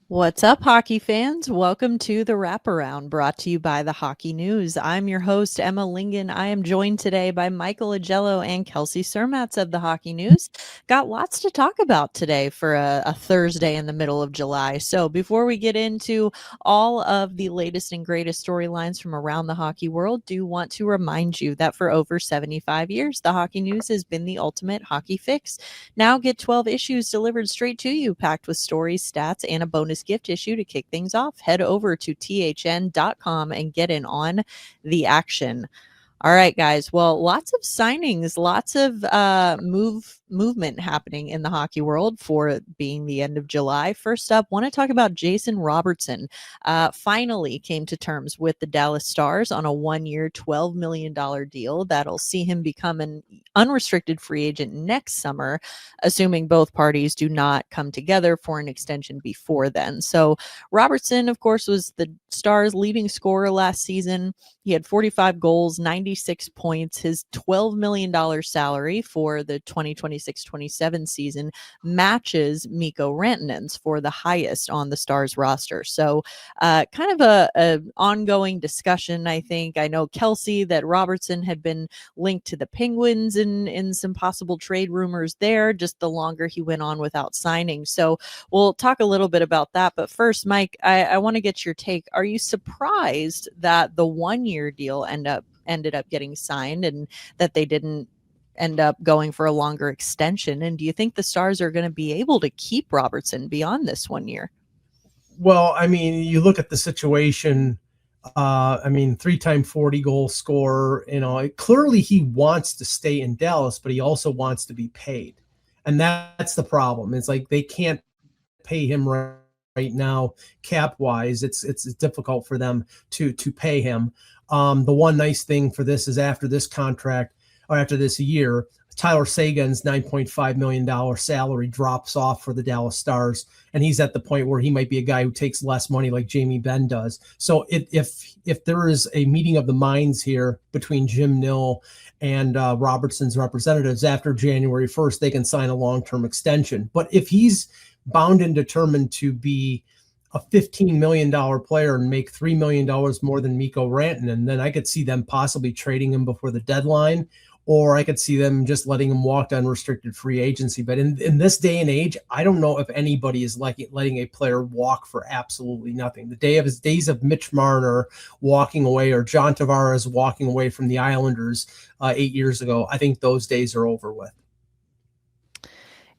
What's up, hockey fans? Welcome to the Wraparound, brought to you by the Hockey News. I'm your host, Emma Lingen. I am joined today by Michael Agello and Kelsey Surmatz of the Hockey News. Got lots to talk about today for a Thursday in the middle of July. So before we get into all of the latest and greatest storylines from around the hockey world, do want to remind you that for over 75 years, the Hockey News has been the ultimate hockey fix. Now get 12 issues delivered straight to you, packed with stories, stats, and a bonus gift issue to kick things off. Head over to thn.com and get in on the action. All right, guys. Well, lots of signings, lots of movement happening in the hockey world for being the end of July. First up, want to talk about Jason Robertson. Finally came to terms with the Dallas Stars on a 1-year, $12 million deal that'll see him become an unrestricted free agent next summer, assuming both parties do not come together for an extension before then. So Robertson, of course, was the Stars' leading scorer last season. He had 45 goals, 96 points. His $12 million salary for the 2026-27 season matches Mikko Rantanen's for the highest on the Stars roster. So kind of a ongoing discussion, I think. I know, Kelsey, that Robertson had been linked to the Penguins in some possible trade rumors there, just the longer he went on without signing. So we'll talk a little bit about that. But first, Mike, I want to get your take. Are you surprised that the 1-year deal ended up getting signed and that they didn't end up going for a longer extension? And do you think the Stars are going to be able to keep Robertson beyond this 1 year? Well, I mean, you look at the situation. I mean, 3-time 40-goal scorer. Clearly he wants to stay in Dallas, but he also wants to be paid, and that's the problem. It's like they can't pay him right now, cap wise. It's difficult for them to pay him. The one nice thing for this is after this contract, or after this year, Tyler Seguin's $9.5 million salary drops off for the Dallas Stars, and he's at the point where he might be a guy who takes less money like Jamie Benn does. So if there is a meeting of the minds here between Jim Nill and Robertson's representatives after January 1st, they can sign a long-term extension. But if he's bound and determined to be a $15 million player and make $3 million more than Mikko Rantanen, then I could see them possibly trading him before the deadline, or I could see them just letting him walk to unrestricted free agency. But in this day and age, I don't know if anybody is letting a player walk for absolutely nothing. The days of Mitch Marner walking away, or John Tavares walking away from the Islanders 8 years ago, I think those days are over with.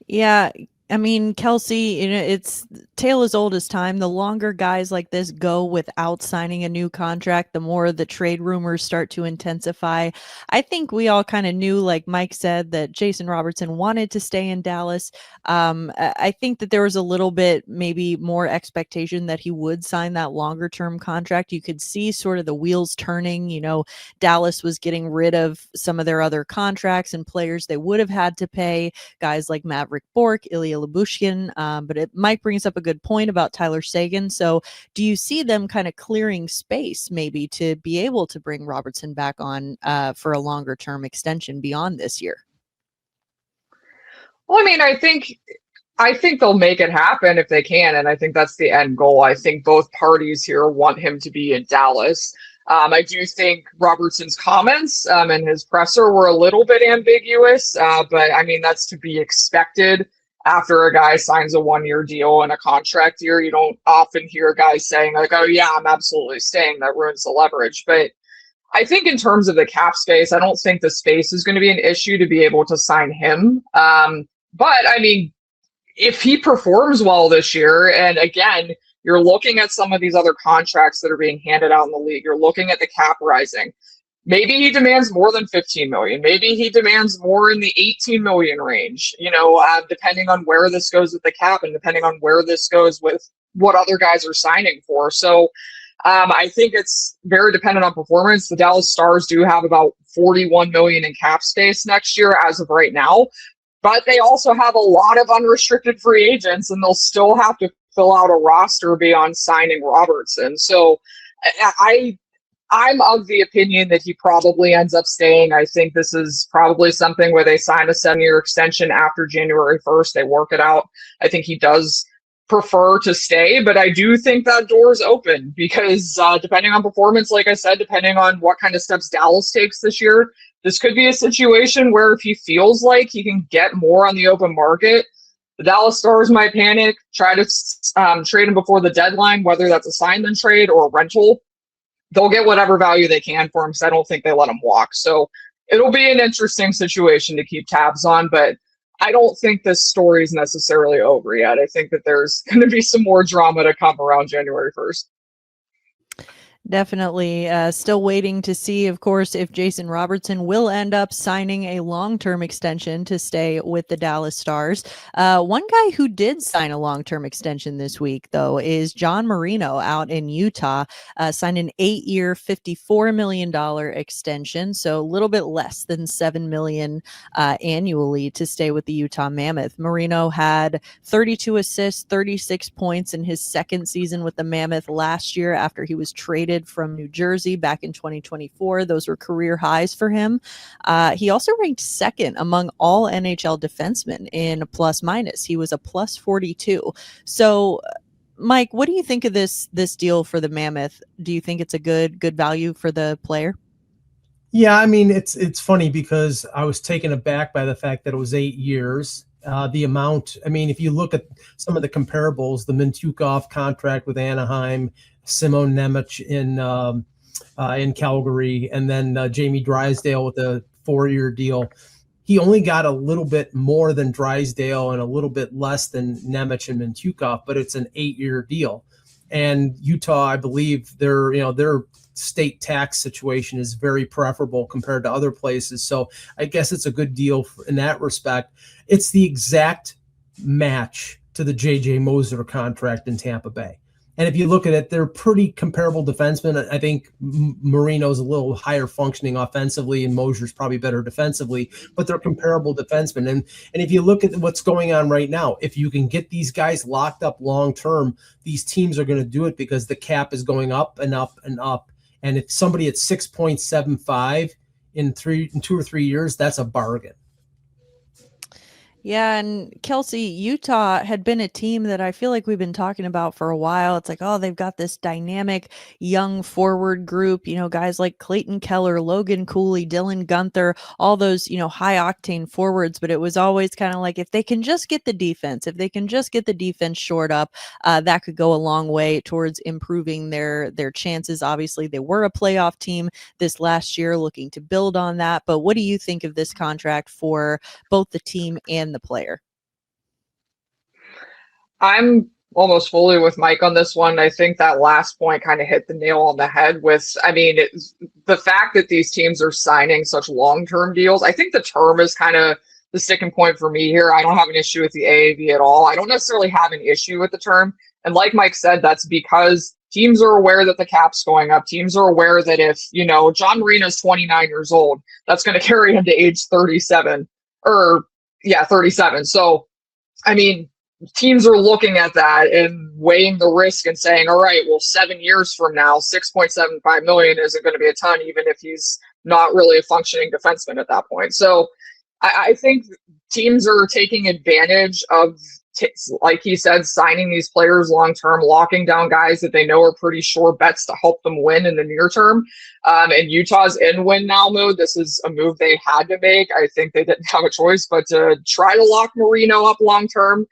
Yeah. I mean, Kelsey, it's tale as old as time. The longer guys like this go without signing a new contract, the more the trade rumors start to intensify. I think we all kind of knew, like Mike said, that Jason Robertson wanted to stay in Dallas. I think that there was a little bit maybe more expectation that he would sign that longer term contract. You could see sort of the wheels turning. Dallas was getting rid of some of their other contracts and players they would have had to pay, guys like Maverick Bourque, Ilya Lyubushkin. But Mike brings up a good point about Tyler Seguin. So do you see them kind of clearing space maybe to be able to bring Robertson back on for a longer term extension beyond this year? Well, I mean, I think they'll make it happen if they can, and I think that's the end goal. I think both parties here want him to be in Dallas. I do think Robertson's comments and his presser were a little bit ambiguous, but I mean, that's to be expected. After a guy signs a 1-year deal and a contract year, you don't often hear guys saying like, "Oh yeah, I'm absolutely staying." That ruins the leverage. But I think in terms of the cap space, I don't think the space is going to be an issue to be able to sign him. But I mean, if he performs well this year, and again, you're looking at some of these other contracts that are being handed out in the league, you're looking at the cap rising. Maybe he demands more than 15 million. Maybe he demands more in the 18 million range, depending on where this goes with the cap and depending on where this goes with what other guys are signing for. So I think it's very dependent on performance. The Dallas Stars do have about 41 million in cap space next year as of right now, but they also have a lot of unrestricted free agents, and they'll still have to fill out a roster beyond signing Robertson. So I'm of the opinion that he probably ends up staying. I think this is probably something where they sign a 7-year extension after January 1st. They work it out. I think he does prefer to stay, but I do think that door is open because depending on performance, like I said, depending on what kind of steps Dallas takes this year, this could be a situation where if he feels like he can get more on the open market, the Dallas Stars might panic, try to trade him before the deadline, whether that's a sign then trade or a rental. They'll get whatever value they can for him because I don't think they let him walk. So it'll be an interesting situation to keep tabs on, but I don't think this story is necessarily over yet. I think that there's going to be some more drama to come around January 1st. Definitely still waiting to see, of course, if Jason Robertson will end up signing a long-term extension to stay with the Dallas Stars. One guy who did sign a long-term extension this week, though, is John Marino out in Utah, signed an 8-year, $54 million extension, so a little bit less than $7 million annually to stay with the Utah Mammoth. Marino had 32 assists, 36 points in his second season with the Mammoth last year after he was traded from New Jersey back in 2024. Those were career highs for him. He also ranked second among all NHL defensemen in plus minus. He was a plus 42. So, Mike, what do you think of this deal for the Mammoth? Do you think it's a good value for the player? Yeah, I mean, it's funny because I was taken aback by the fact that it was 8 years. The amount, I mean, if you look at some of the comparables, the Mintyukov contract with Anaheim, Simon Nemec in Calgary, and then Jamie Drysdale with a 4-year deal. He only got a little bit more than Drysdale and a little bit less than Nemec and Mintyukov, but it's an 8-year deal. And Utah, I believe, their state tax situation is very preferable compared to other places. So I guess it's a good deal in that respect. It's the exact match to the J.J. Moser contract in Tampa Bay. And if you look at it, they're pretty comparable defensemen. I think Marino's a little higher functioning offensively and Moser's probably better defensively, but they're comparable defensemen. And if you look at what's going on right now, if you can get these guys locked up long term, these teams are going to do it because the cap is going up and up and up. And if somebody at 6.75 in 2 or 3 years, that's a bargain. Yeah, and Kelsey, Utah had been a team that I feel like we've been talking about for a while. It's like, oh, they've got this dynamic young forward group, guys like Clayton Keller, Logan Cooley, Dylan Gunther, all those, high octane forwards. But it was always kind of like, if they can just get the defense shored up, that could go a long way towards improving their chances. Obviously, they were a playoff team this last year, looking to build on that. But what do you think of this contract for both the team and the player? I'm almost fully with Mike on this one. I think that last point kind of hit the nail on the head with, the fact that these teams are signing such long-term deals. I think the term is kind of the sticking point for me here. I don't have an issue with the AAV at all. I don't necessarily have an issue with the term. And like Mike said, that's because teams are aware that the cap's going up. Teams are aware that if, John Marino's 29 years old, that's going to carry him to age 37 or 37. So, teams are looking at that and weighing the risk and saying, all right, well, 7 years from now, $6.75 million isn't going to be a ton, even if he's not really a functioning defenseman at that point. So I think teams are taking advantage of, like he said, signing these players long-term, locking down guys that they know are pretty sure bets to help them win in the near term. And Utah's in win now mode. This is a move they had to make. I think they didn't have a choice but to try to lock Marino up long-term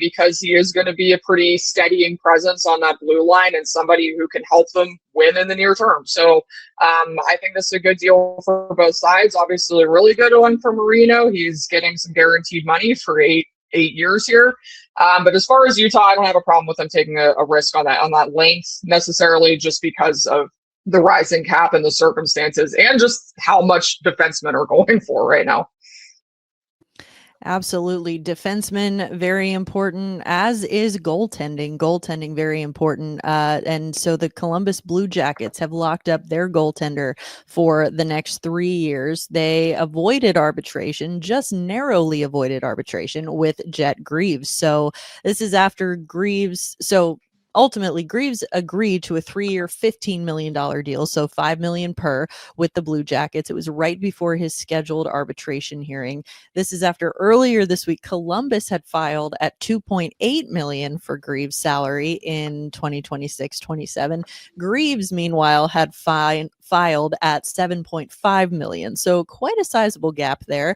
because he is going to be a pretty steadying presence on that blue line and somebody who can help them win in the near term. So I think this is a good deal for both sides. Obviously, a really good one for Marino. He's getting some guaranteed money for 8 years here. But as far as Utah, I don't have a problem with them taking a risk on that length necessarily, just because of the rising cap and the circumstances and just how much defensemen are going for right now. Absolutely. Defensemen, very important, as is goaltending. Goaltending, very important. And so the Columbus Blue Jackets have locked up their goaltender for the next 3 years. They avoided arbitration, just narrowly avoided arbitration with Jet Greaves. So this is after Greaves. So ultimately, Greaves agreed to a 3-year, $15 million deal, so $5 million per, with the Blue Jackets. It was right before his scheduled arbitration hearing. This is after earlier this week, Columbus had filed at $2.8 million for Greaves' salary in 2026-27. Greaves, meanwhile, had filed at $7.5 million, so quite a sizable gap there.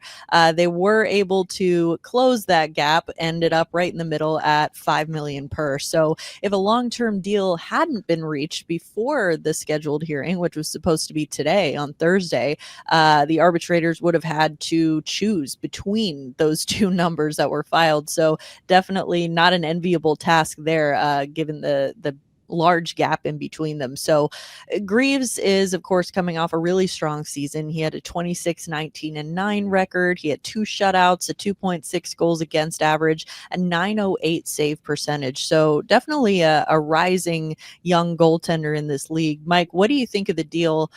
They were able to close that gap, ended up right in the middle at $5 million per. So if a long-term deal hadn't been reached before the scheduled hearing, which was supposed to be today on Thursday, the arbitrators would have had to choose between those two numbers that were filed. So definitely not an enviable task there, given the large gap in between them. So Greaves is, of course, coming off a really strong season. He had a 26-19-9 record. He had 2 shutouts, a 2.6 goals against average, a 908 save percentage. So definitely a rising young goaltender in this league. Mike, what do you think of the deal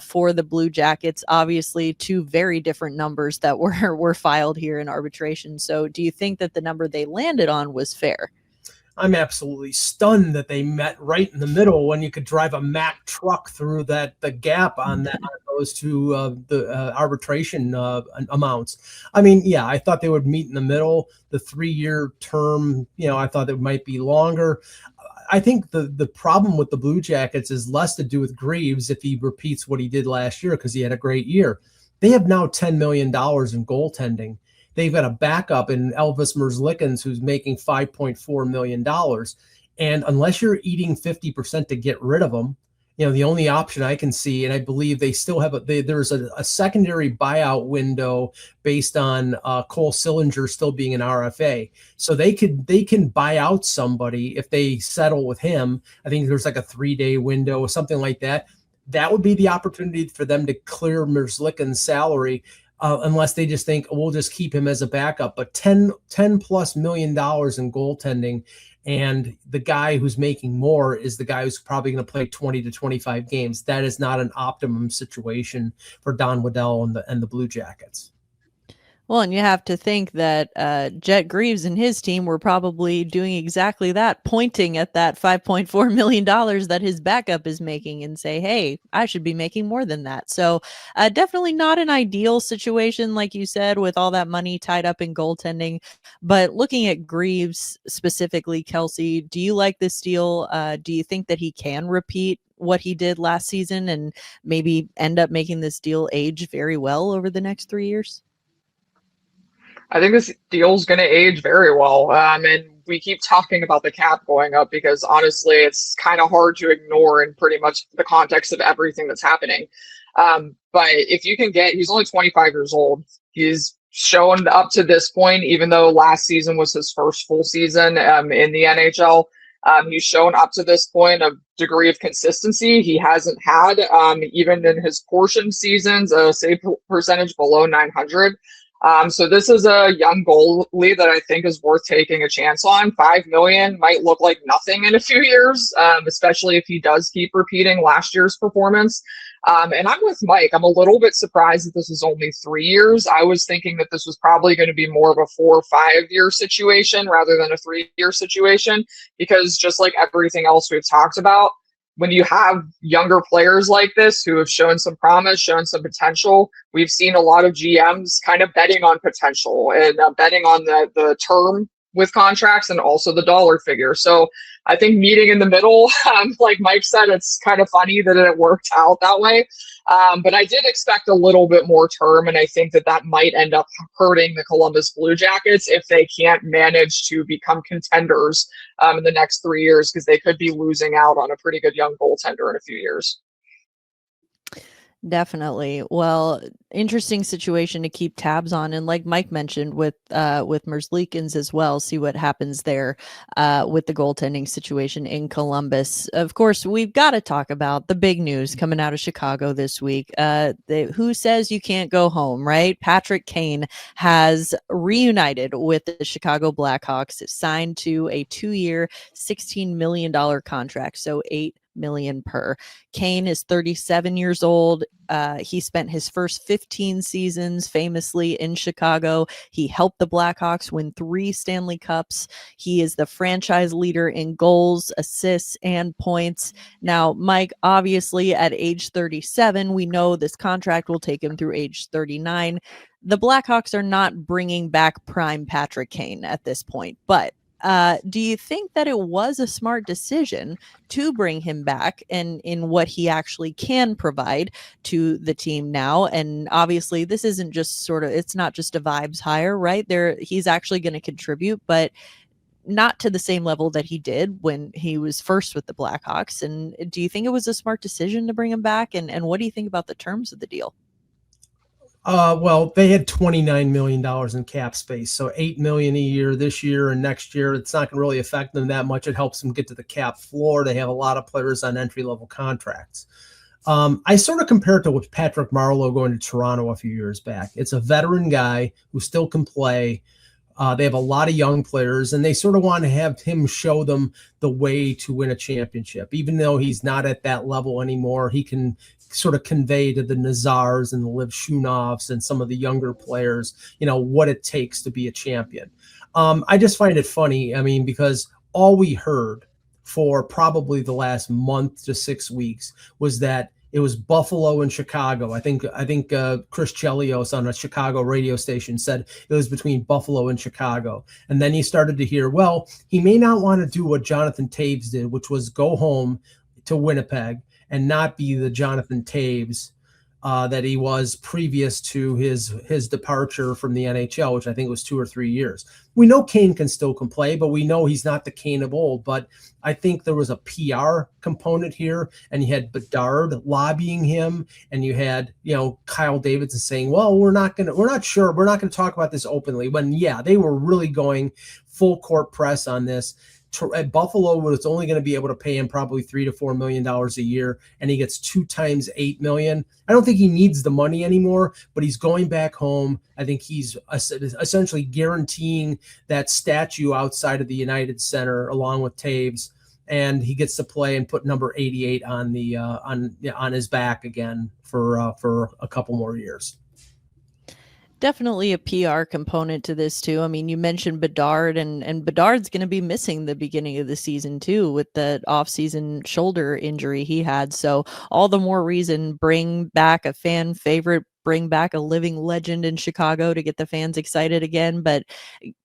for the Blue Jackets? Obviously, 2 very different numbers that were filed here in arbitration. So do you think that the number they landed on was fair? I'm absolutely stunned that they met right in the middle when you could drive a Mack truck through the gap on those two arbitration amounts. I mean, yeah, I thought they would meet in the middle. The 3-year term, I thought it might be longer. I think the problem with the Blue Jackets is less to do with Greaves if he repeats what he did last year, because he had a great year. They have now $10 million in goaltending. They've got a backup in Elvis Merzlikins who's making $5.4 million. And unless you're eating 50% to get rid of them, the only option I can see, and I believe they still have there's a secondary buyout window based on Cole Sillinger still being an RFA. So they can buy out somebody if they settle with him. I think there's like a 3-day window or something like that. That would be the opportunity for them to clear Merzlikins' salary. Unless they just think, we'll just keep him as a backup. But $10+ million in goaltending, and the guy who's making more is the guy who's probably going to play 20 to 25 games. That is not an optimum situation for Don Waddell and the Blue Jackets. Well, and you have to think that Jet Greaves and his team were probably doing exactly that, pointing at that $5.4 million that his backup is making and say, hey, I should be making more than that. So definitely not an ideal situation, like you said, with all that money tied up in goaltending. But looking at Greaves specifically, Kelsey, do you like this deal? Do you think that he can repeat what he did last season and maybe end up making this deal age very well over the next 3 years? I think this deal's going to age very well. And we keep talking about the cap going up because honestly, it's kind of hard to ignore in pretty much the context of everything that's happening. But if you can he's only 25 years old. He's shown up to this point, even though last season was his first full season in the NHL. He's shown up to this point a degree of consistency he hasn't had, even in his portion seasons, a save percentage below 900. So this is a young goalie that I think is worth taking a chance on. $5 million might look like nothing in a few years, especially if he does keep repeating last year's performance. And I'm with Mike. I'm a little bit surprised that this was only 3 years. I was thinking that this was probably going to be more of a 4 or 5 year situation rather than a 3-year situation, because just like everything else we've talked about, when you have younger players like this who have shown some promise, shown some potential, we've seen a lot of GMs kind of betting on potential and betting on the term with contracts and also the dollar figure. So I think meeting in the middle, like Mike said, it's kind of funny that it worked out that way. But I did expect a little bit more term, and I think that might end up hurting the Columbus Blue Jackets if they can't manage to become contenders in the next 3 years, because they could be losing out on a pretty good young goaltender in a few years. Definitely. Well, interesting situation to keep tabs on, and like Mike mentioned, with Merzlikins as well, see what happens there with the goaltending situation in Columbus. Of course, we've got to talk about the big news coming out of Chicago this week. Who says you can't go home, right? Patrick Kane has reunited with the Chicago Blackhawks, signed to a 2-year, $16 million contract, so million per. Kane is 37 years old. He spent his first 15 seasons famously in Chicago. He helped the Blackhawks win 3 Stanley Cups. He is the franchise leader in goals, assists, and points. Now, Mike, obviously at age 37, we know this contract will take him through age 39. The Blackhawks are not bringing back prime Patrick Kane at this point, but do you think that it was a smart decision to bring him back and in what he actually can provide to the team now? And obviously this isn't just it's not just a vibes hire, right? He's actually going to contribute, but not to the same level that he did when he was first with the Blackhawks. And do you think it was a smart decision to bring him back? And what do you think about the terms of the deal? Well, they had $29 million in cap space, so $8 million a year this year and next year. It's not going to really affect them that much. It helps them get to the cap floor. They have a lot of players on entry-level contracts. I sort of compare it to with Patrick Marleau going to Toronto a few years back. It's a veteran guy who still can play. They have a lot of young players, and they sort of want to have him show them the way to win a championship. Even though he's not at that level anymore, he can sort of convey to the Nazars and the Liv Shunovs and some of the younger players, what it takes to be a champion. I just find it funny. I mean, because all we heard for probably the last month to 6 weeks was that it was Buffalo and Chicago. I think Chris Chelios on a Chicago radio station said it was between Buffalo and Chicago. And then he started to hear, well, he may not want to do what Jonathan Toews did, which was go home to Winnipeg and not be the Jonathan Toews that he was previous to his departure from the NHL, which I think was 2 or 3 years. We know Kane can play, but we know he's not the Kane of old. But I think there was a PR component here, and you had Bedard lobbying him, and you had Kyle Davidson saying, "Well, we're not sure, we're not going to talk about this openly." When they were really going full court press on this. At Buffalo was only going to be able to pay him probably $3 to $4 million a year, and he gets 2 times $8 million. I don't think he needs the money anymore, but he's going back home. I think he's essentially guaranteeing that statue outside of the United Center along with Toews, and he gets to play and put number 88 on the on his back again for a couple more years. Definitely a PR component to this too. I mean, you mentioned Bedard, and Bedard's going to be missing the beginning of the season too with the off-season shoulder injury he had. So all the more reason, bring back a fan favorite, bring back a living legend in Chicago to get the fans excited again. But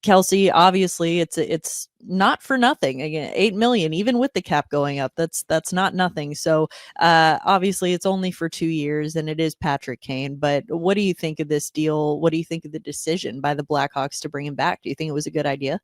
Kelsey, obviously it's not for nothing. Again, $8 million, even with the cap going up, that's not nothing. So obviously it's only for 2 years, and it is Patrick Kane. But what do you think of this deal? What do you think of the decision by the Blackhawks to bring him back? Do you think it was a good idea?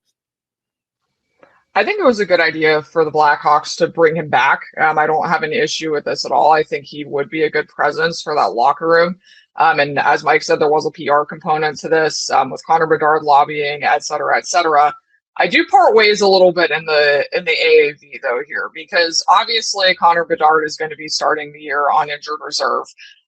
I think it was a good idea for the Blackhawks to bring him back. I don't have an issue with this at all. I think he would be a good presence for that locker room. And as Mike said, there was a PR component to this with Connor Bedard lobbying, et cetera, et cetera. I do part ways a little bit in the AAV though here, because obviously Connor Bedard is going to be starting the year on injured reserve.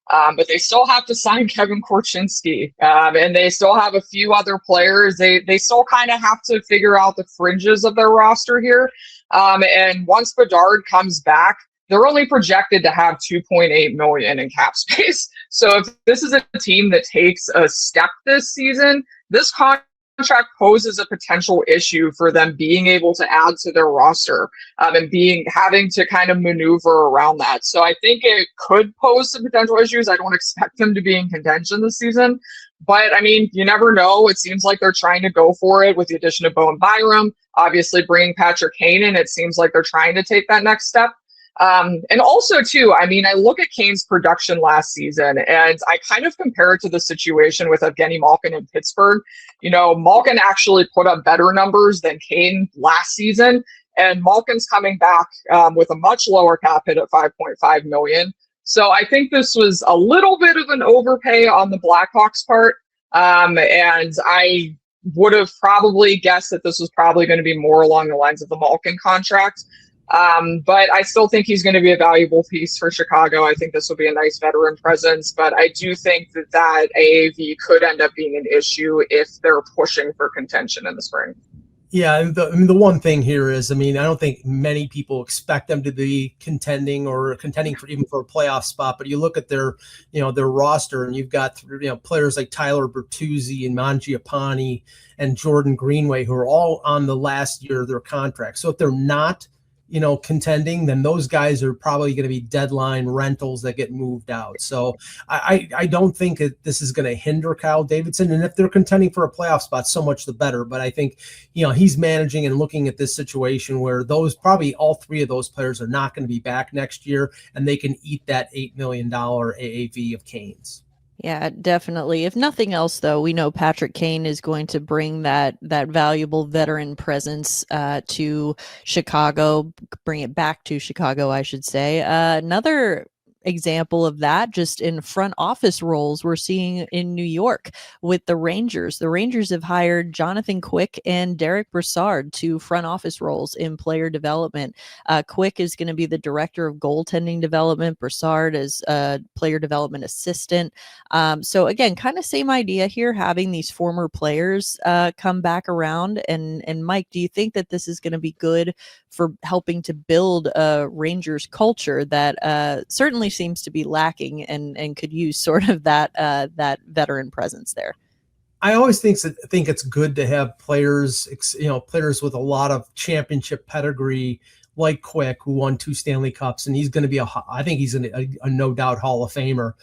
But they still have to sign Kevin Korchinski, and they still have a few other players. They still kind of have to figure out the fringes of their roster here. And once Bedard comes back, they're only projected to have $2.8 million in cap space. So if this is a team that takes a step this season, this contract poses a potential issue for them being able to add to their roster and having to kind of maneuver around that. So I think it could pose some potential issues. I don't expect them to be in contention this season, but I mean, you never know. It seems like they're trying to go for it with the addition of Bowen Byram, obviously bringing Patrick Kane in. It seems like they're trying to take that next step. And also too, I mean, I look at Kane's production last season and I kind of compare it to the situation with Evgeny Malkin in Pittsburgh. Malkin actually put up better numbers than Kane last season, and Malkin's coming back with a much lower cap hit at $5.5 million. So I think this was a little bit of an overpay on the Blackhawks part. And I would have probably guessed that this was probably going to be more along the lines of the Malkin contract. But I still think he's going to be a valuable piece for Chicago. I think this will be a nice veteran presence, but I do think that AAV could end up being an issue if they're pushing for contention in the spring. Yeah, and the one thing here is, I don't think many people expect them to be contending for even for a playoff spot. But you look at their roster, and you've got players like Tyler Bertuzzi and Mangiapane and Jordan Greenway, who are all on the last year of their contract. So if they're not contending, then those guys are probably going to be deadline rentals that get moved out. So I don't think that this is going to hinder Kyle Davidson. And if they're contending for a playoff spot, so much the better. But I think, he's managing and looking at this situation where probably all three of those players are not going to be back next year, and they can eat that $8 million AAV of Kane's. Yeah, definitely. If nothing else, though, we know Patrick Kane is going to bring that valuable veteran presence to Chicago, bring it back to Chicago, I should say. Another example of that, just in front office roles, we're seeing in New York with the Rangers. The Rangers have hired Jonathan Quick and Derick Brassard to front office roles in player development. Quick is going to be the director of goaltending development. Brassard is a player development assistant. So again, kind of same idea here, having these former players come back around. And Mike, do you think that this is going to be good for helping to build a Rangers culture that certainly seems to be lacking and could use sort of that veteran presence there? I always think it's good to have players with a lot of championship pedigree, like Quick, who won 2 Stanley Cups, and he's going to be I think he's a no doubt Hall of Famer.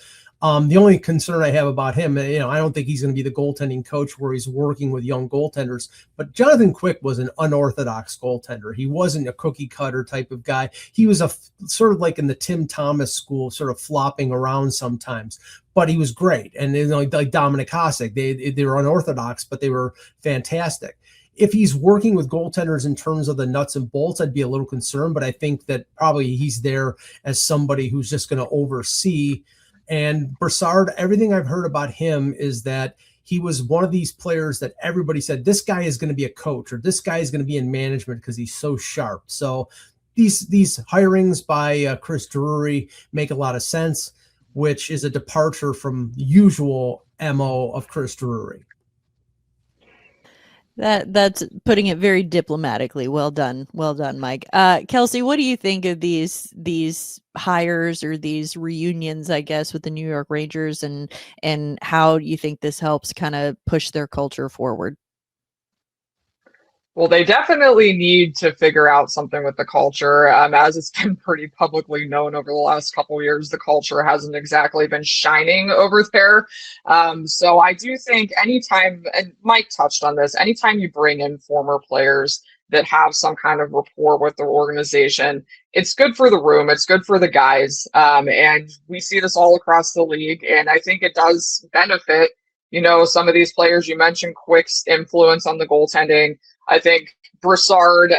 The only concern I have about him, I don't think he's going to be the goaltending coach where he's working with young goaltenders. But Jonathan Quick was an unorthodox goaltender. He wasn't a cookie cutter type of guy. He was sort of like in the Tim Thomas school, sort of flopping around sometimes. But he was great. And like Dominic Hasek, they were unorthodox, but they were fantastic. If he's working with goaltenders in terms of the nuts and bolts, I'd be a little concerned. But I think that probably he's there as somebody who's just going to oversee. And Brassard, everything I've heard about him is that he was one of these players that everybody said, this guy is going to be a coach, or this guy is going to be in management because he's so sharp. So these hirings by Chris Drury make a lot of sense, which is a departure from the usual MO of Chris Drury. That's putting it very diplomatically. Well done, Mike. Kelsey, what do you think of these hires or these reunions, I guess, with the New York Rangers, and how do you think this helps kind of push their culture forward? Well, they definitely need to figure out something with the culture. As it's been pretty publicly known over the last couple of years, the culture hasn't exactly been shining over there. So I do think anytime, and Mike touched on this, anytime you bring in former players that have some kind of rapport with the organization, it's good for the room, it's good for the guys. And we see this all across the league. And I think it does benefit, some of these players. You mentioned Quick's influence on the goaltending. I think Brassard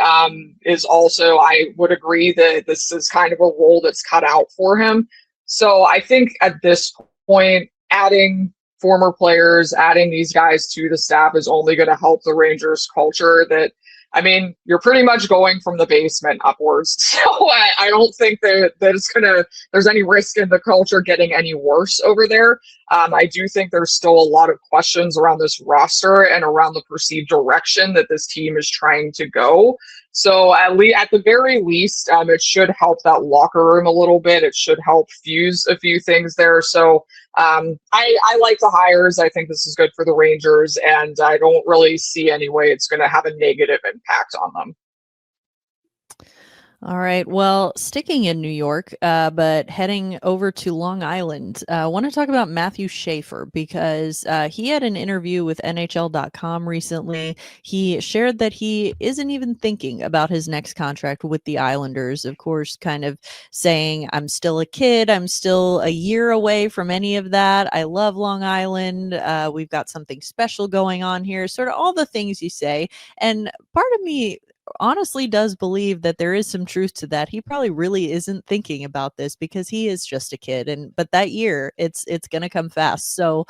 is also, I would agree that this is kind of a role that's cut out for him. So I think at this point, adding former players, adding these guys to the staff is only going to help the Rangers culture. You're pretty much going from the basement upwards. So I don't think that there's any risk in the culture getting any worse over there. I do think there's still a lot of questions around this roster and around the perceived direction that this team is trying to go. So at the very least, it should help that locker room a little bit. It should help fuse a few things there. So I like the hires. I think this is good for the Rangers, and I don't really see any way it's going to have a negative impact on them. All right. Well, sticking in New York, but heading over to Long Island, I want to talk about Matthew Schaefer because he had an interview with NHL.com recently. He shared that he isn't even thinking about his next contract with the Islanders, of course, kind of saying, I'm still a kid. I'm still a year away from any of that. I love Long Island. We've got something special going on here, sort of all the things you say. And part of me honestly does believe that there is some truth to that. He probably really isn't thinking about this because he is just a kid, but that year it's going to come fast. So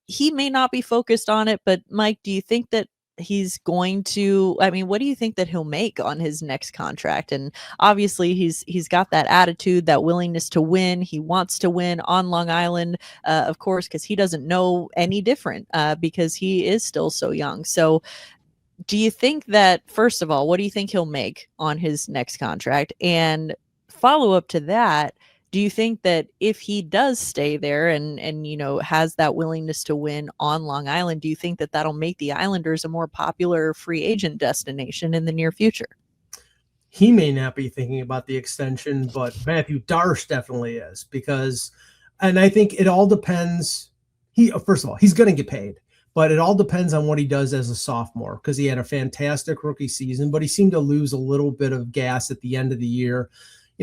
he may not be focused on it, but Mike, do you think that he's going to, what do you think that he'll make on his next contract? And obviously he's got that attitude, that willingness to win. He wants to win on Long Island, of course, because he doesn't know any different because he is still so young. So do you think that, first of all, what do you think he'll make on his next contract? And follow up to that, do you think that if he does stay there and has that willingness to win on Long Island, do you think that that'll make the Islanders a more popular free agent destination in the near future? He may not be thinking about the extension, but Matthew Darsh definitely is, and I think it all depends. First of all, he's going to get paid, but it all depends on what he does as a sophomore, because he had a fantastic rookie season, but he seemed to lose a little bit of gas at the end of the year.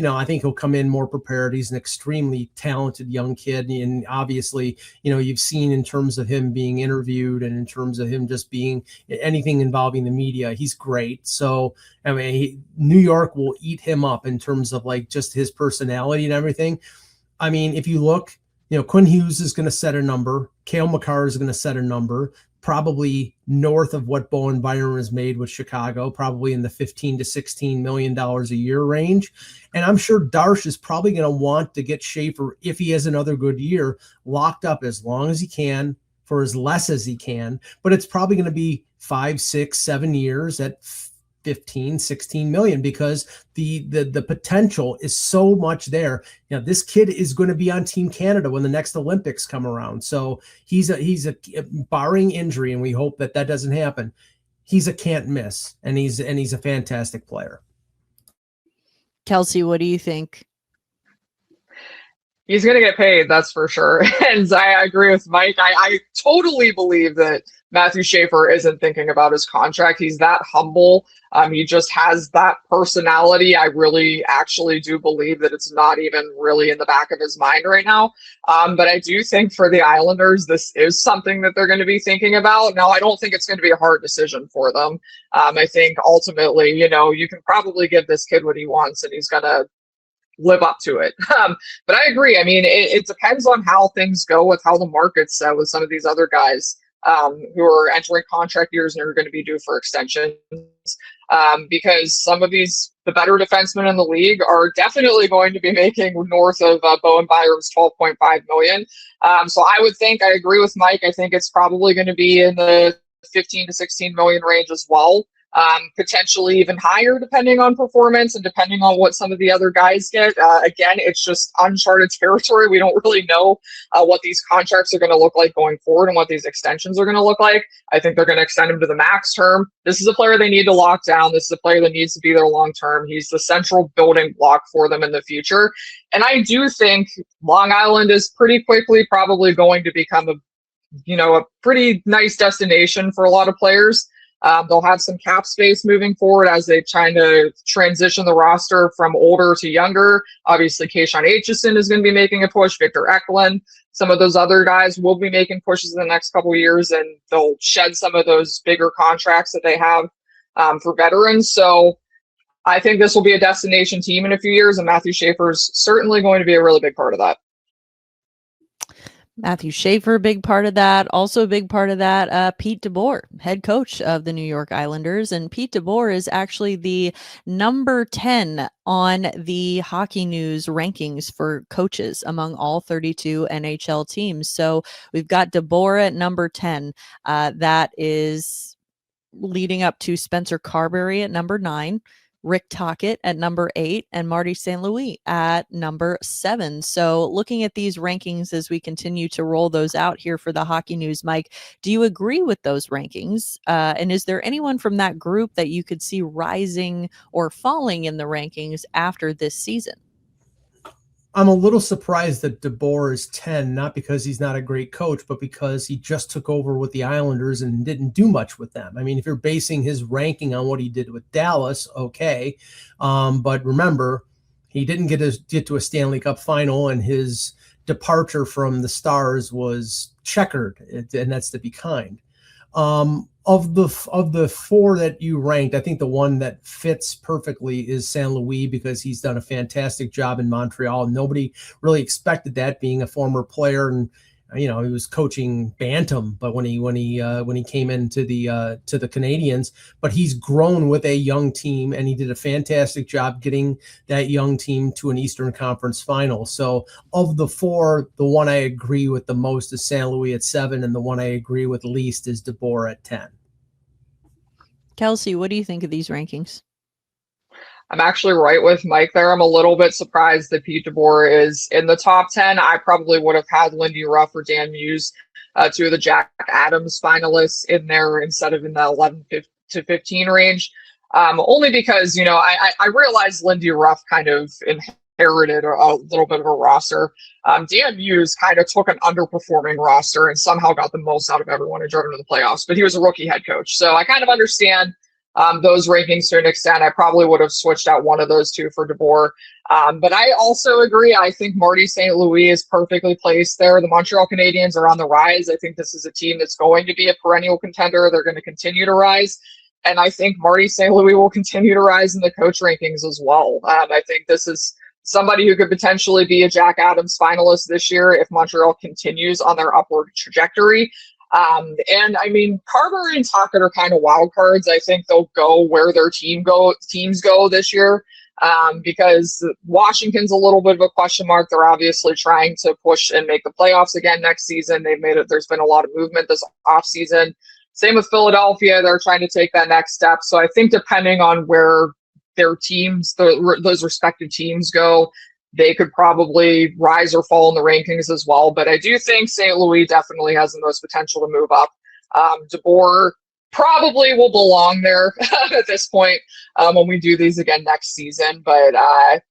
I think he'll come in more prepared. He's an extremely talented young kid. And obviously, you've seen in terms of him being interviewed and in terms of him just being anything involving the media, he's great. So, I mean, New York will eat him up in terms of like just his personality and everything. I mean, if you look, Quinn Hughes is going to set a number. Cale Makar is going to set a number, probably north of what Bowen Byram has made with Chicago, probably in the $15 to $16 million a year range. And I'm sure Darsh is probably going to want to get Schaefer, if he has another good year, locked up as long as he can for as less as he can. But it's probably going to be 5, 6, 7 years at 15, 16 million, because the potential is so much there. This kid is going to be on Team Canada when the next Olympics come around. So he's a barring injury, and we hope that doesn't happen. He's a can't miss, and he's a fantastic player. Kelsey, what do you think? He's going to get paid, that's for sure. And I agree with Mike. I totally believe that Matthew Schaefer isn't thinking about his contract. He's that humble. He just has that personality. I really actually do believe that it's not even really in the back of his mind right now. But I do think for the Islanders, this is something that they're going to be thinking about. Now, I don't think it's going to be a hard decision for them. I think ultimately, you can probably give this kid what he wants, and he's going to live up to it. But I agree. I mean, it depends on how things go with how the market's with some of these other guys who are entering contract years and are going to be due for extensions. Because some of the better defensemen in the league are definitely going to be making north of Bowen Byram's $12.5 million. So I would think, I agree with Mike, I think it's probably going to be in the 15 to 16 million range as well. Potentially even higher depending on performance and depending on what some of the other guys get. Again, it's just uncharted territory. We don't really know what these contracts are going to look like going forward and what these extensions are going to look like. I think they're going to extend him to the max term. This is a player they need to lock down. This is a player that needs to be there long term. He's the central building block for them in the future. And I do think Long Island is pretty quickly probably going to become a pretty nice destination for a lot of players. They'll have some cap space moving forward as they try to transition the roster from older to younger. Obviously, Keishon Aitchison is going to be making a push. Victor Eklund, some of those other guys will be making pushes in the next couple of years, and they'll shed some of those bigger contracts that they have for veterans. So I think this will be a destination team in a few years, and Matthew Schaefer's certainly going to be a really big part of that. Matthew Schaefer, big part of that. Also a big part of that, Pete DeBoer, head coach of the New York Islanders. And Pete DeBoer is actually the number 10 on the Hockey News rankings for coaches among all 32 NHL teams. So we've got DeBoer at number 10. That is leading up to Spencer Carberry at number 9. Rick Tocchet at number 8, and Marty St. Louis at number 7. So looking at these rankings as we continue to roll those out here for the Hockey News, Mike, do you agree with those rankings? And is there anyone from that group that you could see rising or falling in the rankings after this season? I'm a little surprised that DeBoer is 10, not because he's not a great coach, but because he just took over with the Islanders and didn't do much with them. I mean, if you're basing his ranking on what he did with Dallas, okay. But remember, he didn't get to a Stanley Cup final, and his departure from the Stars was checkered, and that's to be kind. Of the 4 that you ranked, I think the one that fits perfectly is St. Louis, because he's done a fantastic job in Montreal. Nobody really expected that, being a former player, and he was coaching bantam, but when he came into the Canadiens, but he's grown with a young team, and he did a fantastic job getting that young team to an Eastern Conference final. So of the 4, the one I agree with the most is St. Louis at 7, and the one I agree with least is DeBoer at 10. Kelsey, what do you think of these rankings? I'm actually right with Mike there. I'm a little bit surprised that Pete DeBoer is in the top 10. I probably would have had Lindy Ruff or Dan Muse, two of the Jack Adams finalists, in there instead of in the 11 to 15 range. Only because, I realized Lindy Ruff kind of inherited a little bit of a roster. Dan Muse kind of took an underperforming roster and somehow got the most out of everyone and drove into the playoffs, but he was a rookie head coach. So I kind of understand those rankings to an extent. I probably would have switched out one of those two for DeBoer. But I also agree. I think Marty St. Louis is perfectly placed there. The Montreal Canadiens are on the rise. I think this is a team that's going to be a perennial contender. They're going to continue to rise. And I think Marty St. Louis will continue to rise in the coach rankings as well. I think this is somebody who could potentially be a Jack Adams finalist this year if Montreal continues on their upward trajectory. And I mean, Carter and Tocchet are kind of wild cards. I think they'll go where their teams go this year, because Washington's a little bit of a question mark. They're obviously trying to push and make the playoffs again next season. They've made it. There's been a lot of movement this offseason. Same with Philadelphia. They're trying to take that next step. So I think depending on where their teams, those respective teams go, they could probably rise or fall in the rankings as well. But I do think St. Louis definitely has the most potential to move up. DeBoer probably will belong there at this point when we do these again next season. But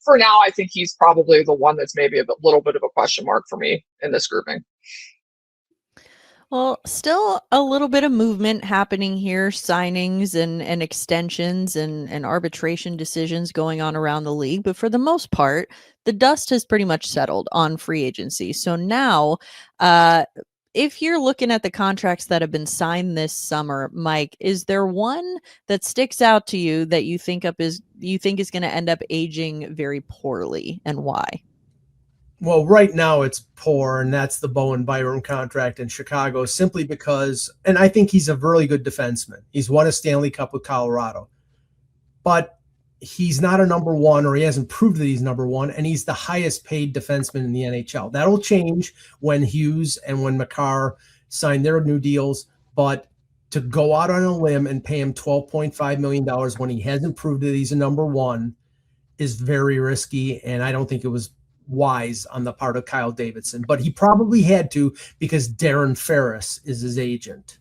for now, I think he's probably the one that's maybe a little bit of a question mark for me in this grouping. Well, still a little bit of movement happening here, signings and extensions and arbitration decisions going on around the league. But for the most part, the dust has pretty much settled on free agency. So now, if you're looking at the contracts that have been signed this summer, Mike, is there one that sticks out to you that you think is going to end up aging very poorly, and why? Well, right now it's poor, and that's the Bowen Byram contract in Chicago, simply because, and I think he's a really good defenseman. He's won a Stanley Cup with Colorado, but he's not a number one, or he hasn't proved that he's number one, and he's the highest paid defenseman in the NHL. That'll change when Hughes and when Makar sign their new deals, but to go out on a limb and pay him $12.5 million when he hasn't proved that he's a number one is very risky, and I don't think it was wise on the part of Kyle Davidson, but he probably had to because Darren Ferris is his agent.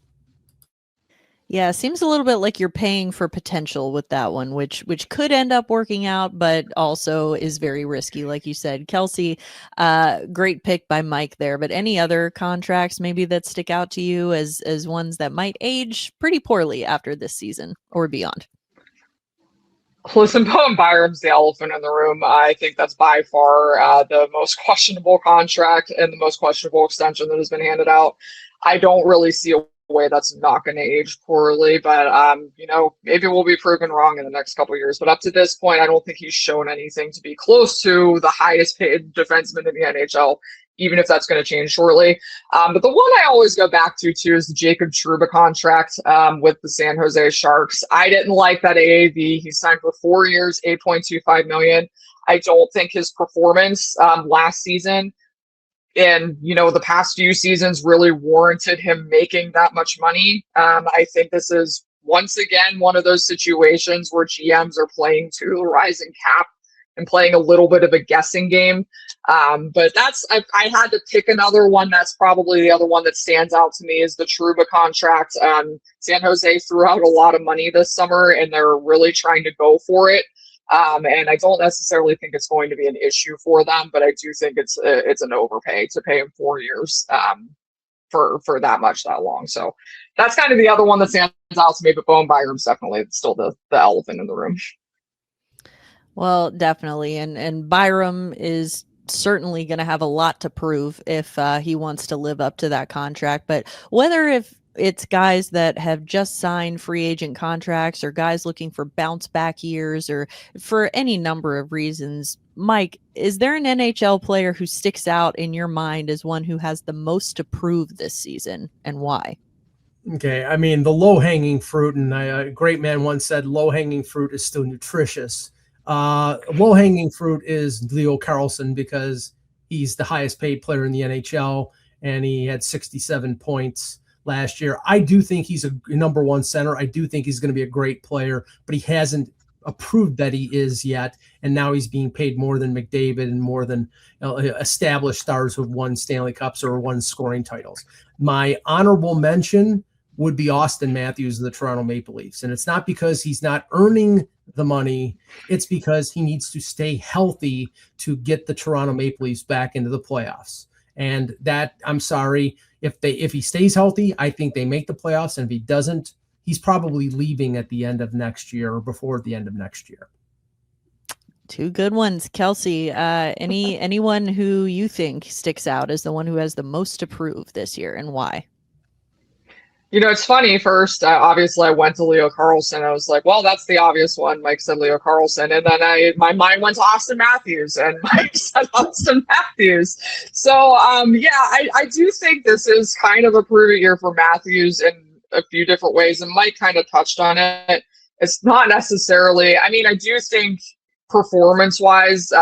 Yeah, seems a little bit like you're paying for potential with that one, which could end up working out, but also is very risky, like you said. Kelsey, great pick by Mike there. But any other contracts maybe that stick out to you as ones that might age pretty poorly after this season or beyond? Listen, Bowen Byram's the elephant in the room. I think that's by far the most questionable contract and the most questionable extension that has been handed out. I don't really see a way that's not going to age poorly, but maybe we'll be proven wrong in the next couple of years. But up to this point, I don't think he's shown anything to be close to the highest paid defenseman in the NHL, even if that's going to change shortly. But the one I always go back to, too, is the Jacob Trouba contract with the San Jose Sharks. I didn't like that AAV. He signed for 4 years, $8.25 million. I don't think his performance last season and, the past few seasons really warranted him making that much money. I think this is, once again, one of those situations where GMs are playing to the rising cap and playing a little bit of a guessing game. But I had to pick another one. That's probably the other one that stands out to me is the Trouba contract. San Jose threw out a lot of money this summer, and they're really trying to go for it. And I don't necessarily think it's going to be an issue for them, but I do think it's an overpay to pay him 4 years for that much, that long. So that's kind of the other one that stands out to me, but Bowen Byram's definitely still the elephant in the room. Well, definitely. And Byram is certainly going to have a lot to prove if he wants to live up to that contract. But whether if it's guys that have just signed free agent contracts or guys looking for bounce back years or for any number of reasons, Mike, is there an NHL player who sticks out in your mind as one who has the most to prove this season, and why? Okay, I mean, the low-hanging fruit, and a great man once said, low-hanging fruit is still nutritious. Low-hanging fruit is Leo Carlsson because he's the highest paid player in the NHL, and he had 67 points last year. I do think he's a number one center. I do think he's going to be a great player, but he hasn't approved that he is yet. And now he's being paid more than McDavid and more than established stars who've won Stanley Cups or won scoring titles. My honorable mention would be Austin Matthews of the Toronto Maple Leafs. And it's not because he's not earning the money. It's because he needs to stay healthy to get the Toronto Maple Leafs back into the playoffs. And that, I'm sorry, if he stays healthy, I think they make the playoffs. And if he doesn't, he's probably leaving at the end of next year or before the end of next year. Two good ones. Kelsey, anyone who you think sticks out as the one who has the most to prove this year, and why? It's funny. First, obviously, I went to Leo Carlsson. I was like, well, that's the obvious one. Mike said Leo Carlsson. And then my mind went to Austin Matthews, and Mike said Austin Matthews. So, I do think this is kind of a prove-it year for Matthews in a few different ways. And Mike kind of touched on it. It's not necessarily, I do think performance-wise,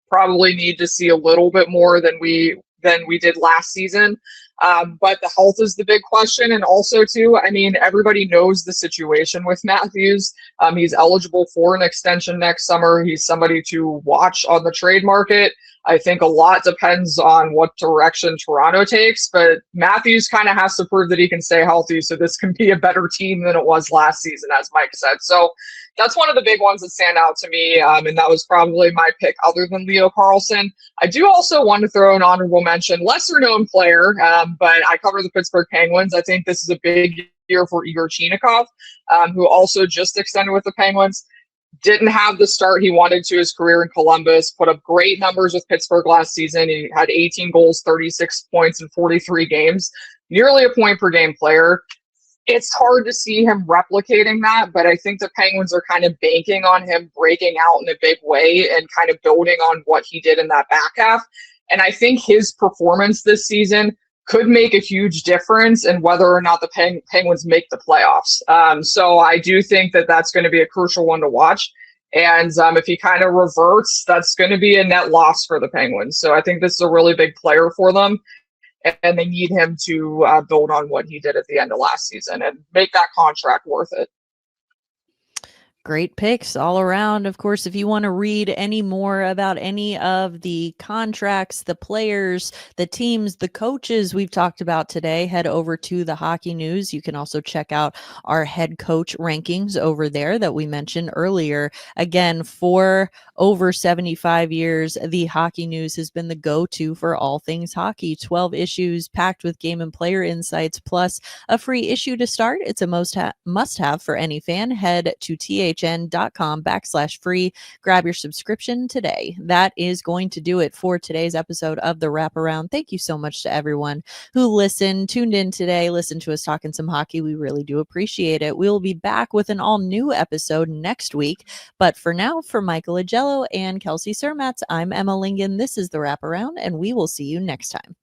probably need to see a little bit more than we did last season. But the health is the big question. And also, too, everybody knows the situation with Matthews. He's eligible for an extension next summer. He's somebody to watch on the trade market. I think a lot depends on what direction Toronto takes, but Matthews kind of has to prove that he can stay healthy so this can be a better team than it was last season, as Mike said. So that's one of the big ones that stand out to me, and that was probably my pick other than Leo Carlsson. I do also want to throw an honorable mention, lesser-known player, but I cover the Pittsburgh Penguins. I think this is a big year for Igor Chinikov, who also just extended with the Penguins. Didn't have the start he wanted to his career in Columbus, put up great numbers with Pittsburgh last season. He had 18 goals, 36 points in 43 games, nearly a point per game player. It's hard to see him replicating that, but I think the Penguins are kind of banking on him breaking out in a big way and kind of building on what he did in that back half. And I think his performance this season could make a huge difference in whether or not the Penguins make the playoffs. So I do think that that's going to be a crucial one to watch. And if he kind of reverts, that's going to be a net loss for the Penguins. So I think this is a really big player for them. And they need him to build on what he did at the end of last season and make that contract worth it. Great picks all around. Of course, if you want to read any more about any of the contracts, the players, the teams, the coaches we've talked about today, head over to the Hockey News. You can also check out our head coach rankings over there that we mentioned earlier. Again, for over 75 years, the Hockey News has been the go-to for all things hockey. 12 issues packed with game and player insights, plus a free issue to start. It's a must-have for any fan. Head to thn.com/free. Grab your subscription today. That is going to do it for today's episode of the Wraparound. Thank you so much to everyone who tuned in today, listened to us talking some hockey. We really do appreciate it. We'll be back with an all-new episode next week. But for now, for Michael Agello and Kelsey Surmatz, I'm Emma Lingen. This is the Wraparound, and we will see you next time.